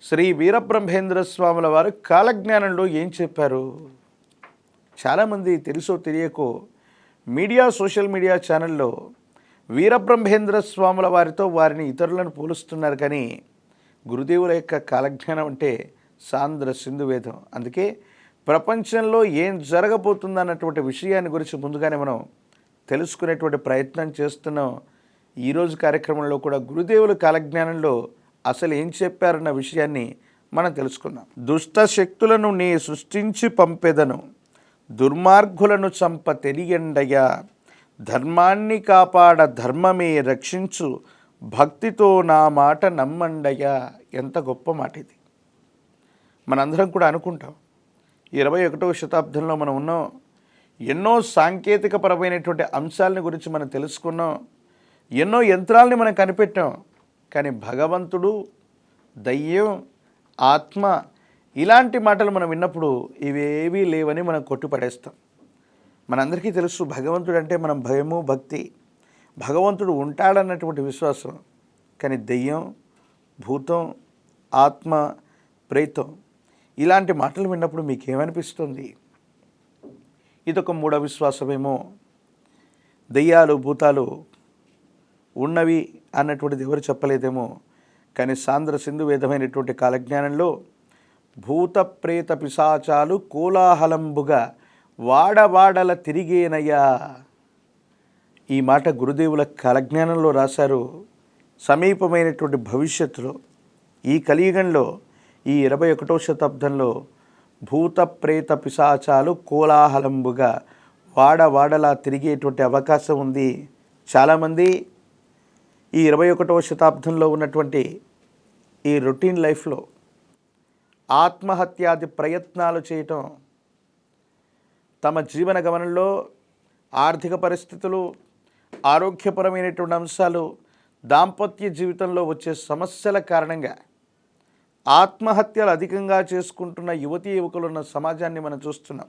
శ్రీ వీరబ్రహ్మేంద్ర స్వాముల వారు కాలజ్ఞానంలో ఏం చెప్పారు? చాలామంది తెలుసో తెలియకో సోషల్ మీడియా ఛానల్లో వీరబ్రహ్మేంద్ర స్వాముల వారితో వారిని ఇతరులను పోలుస్తున్నారు. కానీ గురుదేవుల యొక్క కాలజ్ఞానం అంటే సాంద్ర సింధు వేదం. అందుకే ప్రపంచంలో ఏం జరగబోతుందన్నటువంటి విషయాన్ని గురించి ముందుగానే మనం తెలుసుకునేటువంటి ప్రయత్నం చేస్తున్నాం. ఈరోజు కార్యక్రమంలో కూడా గురుదేవుల కాలజ్ఞానంలో అసలు ఏం చెప్పారన్న విషయాన్ని మనం తెలుసుకుందాం. దుష్ట శక్తులను నీ సృష్టించి పంపెదను, దుర్మార్గులను చంప తెలియండయ్యా, ధర్మాన్ని కాపాడ ధర్మమే రక్షించు, భక్తితో నా మాట నమ్మండయ్యా. ఎంత గొప్ప మాట ఇది. మనందరం కూడా అనుకుంటాం 21వ శతాబ్దంలో మనం ఉన్నాం. ఎన్నో సాంకేతికపరమైనటువంటి అంశాలని గురించి మనం తెలుసుకున్నాం. ఎన్నో యంత్రాలని మనం కనిపెట్టాం. కానీ భగవంతుడు, దయ్యం, ఆత్మ ఇలాంటి మాటలు మనం విన్నప్పుడు ఇవేవీ లేవని మనం కొట్టుపడేస్తాం. మనందరికీ తెలుసు భగవంతుడు అంటే మనం భయము, భక్తి, భగవంతుడు ఉంటాడన్నటువంటి విశ్వాసం. కానీ దెయ్యం, భూతం, ఆత్మ, ప్రేతం ఇలాంటి మాటలు విన్నప్పుడు మీకేమనిపిస్తుంది? ఇదొక మూఢ విశ్వాసమేమో, దెయ్యాలు, భూతాలు ఉన్నవి అన్నటువంటిది ఎవరు చెప్పలేదేమో. కానీ సాంద్ర సింధు వేదమైనటువంటి కాలజ్ఞానంలో భూత ప్రేత పిశాచాలు కోలాహలంబుగా వాడవాడల తిరిగేనయ్యా, ఈ మాట గురుదేవుల కాలజ్ఞానంలో రాశారు. సమీపమైనటువంటి భవిష్యత్తులో ఈ కలియుగంలో ఈ 21వ శతాబ్దంలో భూత ప్రేత పిశాచాలు కోలాహలంబుగా వాడవాడలా తిరిగేటువంటి అవకాశం ఉంది. చాలామంది ఈ 21వ శతాబ్దంలో ఉన్నటువంటి ఈ రొటీన్ లైఫ్లో ఆత్మహత్యాది ప్రయత్నాలు చేయటం, తమ జీవన గమనంలో ఆర్థిక పరిస్థితులు, ఆరోగ్యపరమైనటువంటి అంశాలు, దాంపత్య జీవితంలో వచ్చే సమస్యల కారణంగా ఆత్మహత్యలు అధికంగా చేసుకుంటున్న యువతీ యువకులు ఉన్న సమాజాన్ని మనం చూస్తున్నాం.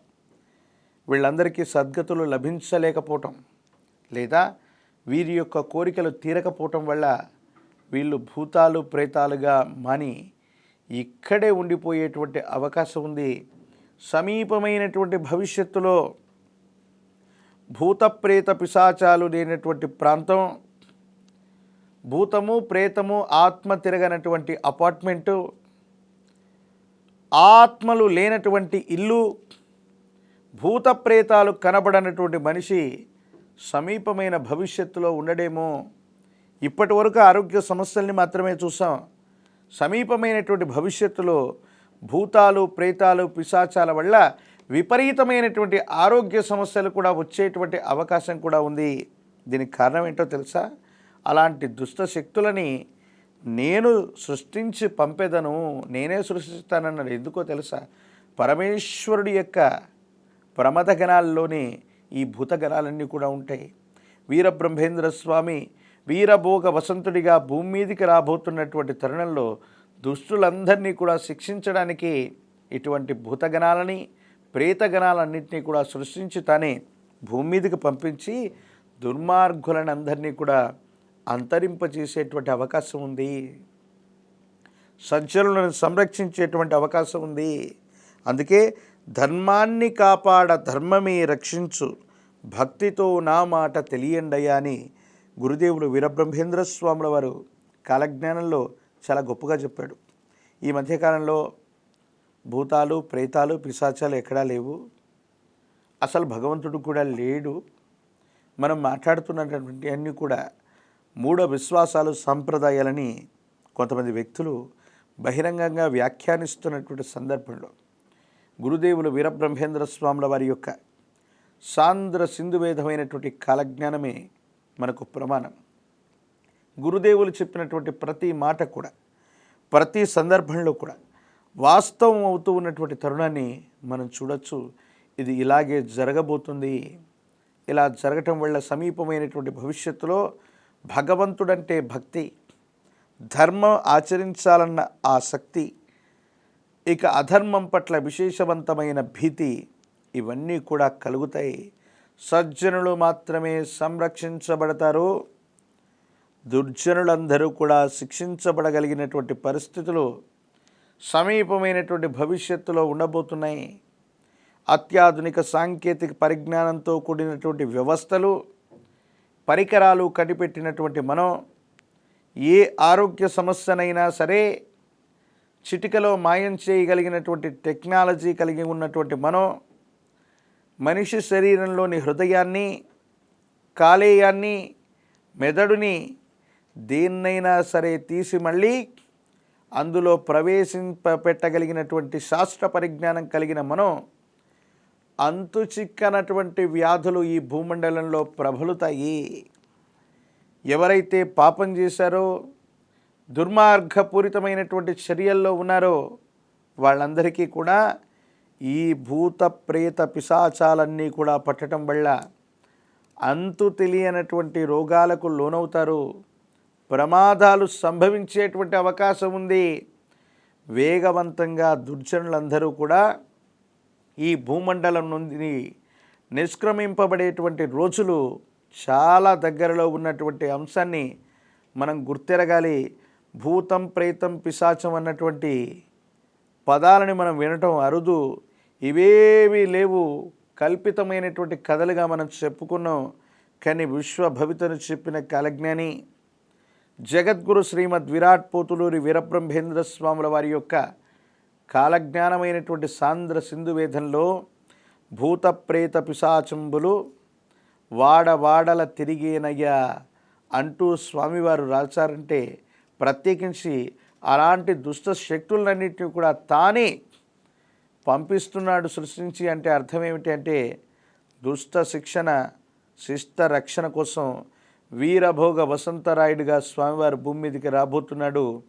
వీళ్ళందరికీ సద్గతులు లభించలేకపోవటం లేదా వీరి యొక్క కోరికలు తీరకపోవటం వల్ల వీళ్ళు భూతాలు, ప్రేతాలుగా మాని ఇక్కడే ఉండిపోయేటువంటి అవకాశం ఉంది. సమీపమైనటువంటి భవిష్యత్తులో భూత ప్రేత పిశాచాలు లేనటువంటి ప్రాంతం, భూతము, ప్రేతము, ఆత్మ తిరగనటువంటి అపార్ట్మెంటు, ఆత్మలు లేనటువంటి ఇల్లు, భూత ప్రేతాలు కనబడనటువంటి మనిషి సమీపమైన భవిష్యత్తులో ఉండడేమో. ఇప్పటి వరకు ఆరోగ్య సమస్యల్ని మాత్రమే చూసాం. సమీపమైనటువంటి భవిష్యత్తులో భూతాలు, ప్రేతాలు, పిశాచాల వల్ల విపరీతమైనటువంటి ఆరోగ్య సమస్యలు కూడా వచ్చేటువంటి అవకాశం కూడా ఉంది. దీనికి కారణం ఏంటో తెలుసా? అలాంటి దుష్ట శక్తులని నేను సృష్టించి పంపెదను, నేనే సృష్టిస్తానన్నాడు. ఎందుకో తెలుసా? పరమేశ్వరుడి యొక్క ప్రమథగణాల్లోనే ఈ భూతగణాలన్నీ కూడా ఉంటాయి. వీరబ్రహ్మేంద్ర స్వామి వీరభోగ వసంతుడిగా భూమి మీదికి రాబోతున్నటువంటి తరుణంలో దుష్టులందరినీ కూడా శిక్షించడానికి ఇటువంటి భూతగణాలని, ప్రేతగణాలన్నింటినీ కూడా సృష్టించి తానే భూమి మీదకి పంపించి దుర్మార్గులను అందరినీ కూడా అంతరింపజేసేటువంటి అవకాశం ఉంది. సజ్జనులను సంరక్షించేటువంటి అవకాశం ఉంది. అందుకే ధర్మాన్ని కాపాడ ధర్మమే రక్షించు, భక్తితో నా మాట తెలియండయ్యా అని గురుదేవులు వీరబ్రహ్మేంద్ర స్వాముల వారు కాలజ్ఞానంలో చాలా గొప్పగా చెప్పాడు. ఈ మధ్యకాలంలో భూతాలు, ప్రేతాలు, పిశాచాలు ఎక్కడా లేవు. అసలు భగవంతుడు కూడా లేడు. మనం మాట్లాడుతున్నటువంటి అన్నీ కూడా మూఢ విశ్వాసాలు, సంప్రదాయాలని కొంతమంది వ్యక్తులు బహిరంగంగా వ్యాఖ్యానిస్తున్నటువంటి సందర్భంలో గురుదేవులు వీరబ్రహ్మేంద్ర స్వాముల వారి యొక్క సాంద్ర సింధువేదమైనటువంటి కాలజ్ఞానమే మనకు ప్రమాణం. గురుదేవులు చెప్పినటువంటి ప్రతి మాట కూడా, ప్రతి సందర్భంలో కూడా వాస్తవం అవుతూ ఉన్నటువంటి తరుణాన్ని మనం చూడొచ్చు. ఇది ఇలాగే జరగబోతుంది. ఇలా జరగటం వల్ల సమీపమైనటువంటి భవిష్యత్తులో భగవంతుడంటే భక్తి, ధర్మం ఆచరించాలన్న ఆసక్తి, ఇక అధర్మం పట్ల విశేషవంతమైన భీతి ఇవన్నీ కూడా కలుగుతాయి. సజ్జనులు మాత్రమే సంరక్షించబడతారు. దుర్జనులందరూ కూడా శిక్షించబడగలిగినటువంటి పరిస్థితులు సమీపమైనటువంటి భవిష్యత్తులో ఉండబోతున్నాయి. అత్యాధునిక సాంకేతిక పరిజ్ఞానంతో కూడినటువంటి వ్యవస్థలు, పరికరాలు కనిపెట్టినటువంటి మనం ఏ ఆరోగ్య సమస్యనైనా సరే చిటికలో మాయం చేయగలిగినటువంటి టెక్నాలజీ కలిగి ఉన్నటువంటి మనం మనిషి శరీరంలోని హృదయాన్ని, కాలేయాన్ని, మెదడుని దేన్నైనా సరే తీసి మళ్ళీ అందులో పెట్టగలిగినటువంటి శాస్త్ర పరిజ్ఞానం కలిగిన మనం అంతు చిక్కనటువంటి వ్యాధులు ఈ భూమండలంలో ప్రబలుతాయి. ఎవరైతే పాపం చేశారో, దుర్మార్గపూరితమైనటువంటి చర్యల్లో ఉన్నారో వాళ్ళందరికీ కూడా ఈ భూత ప్రేత పిశాచాలన్నీ కూడా పట్టడం వల్ల అంతు తెలియనటువంటి రోగాలకు లోనవుతారు. ప్రమాదాలు సంభవించేటువంటి అవకాశం ఉంది. వేగవంతంగా దుర్జనులందరూ కూడా ఈ భూమండలం నుండి నిష్క్రమింపబడేటువంటి రోజులు చాలా దగ్గరలో ఉన్నటువంటి అంశాన్ని మనం గుర్తెరగాలి. భూతం, ప్రేతం, పిశాచం అన్నటువంటి పదాలని మనం వినటం అరుదు. ఇవేవి లేవు, కల్పితమైనటువంటి కథలుగా మనం చెప్పుకున్నాం. కానీ విశ్వభవితను చెప్పిన కాలజ్ఞాని జగద్గురు శ్రీమద్ విరాట్ పోతులూరి వీరబ్రహ్మేంద్ర స్వాముల వారి యొక్క కాలజ్ఞానమైనటువంటి సాంద్ర సింధు వేదంలో భూత ప్రేత పిశాచంబులు వాడవాడల తిరిగేనయ్యా అంటూ స్వామివారు రాశారంటే ప్రత్యేకించి అలాంటి దుష్ట శక్తులన్నింటినీ కూడా తానే పంపిస్తున్నాడు సృష్టించి. అంటే అర్థం ఏమిటి అంటే దుష్ట శిక్షణ, శిష్ట రక్షణ కోసం వీరభోగ వసంతరాయుడిగా స్వామివారు భూమి మీదకి రాబోతున్నాడు.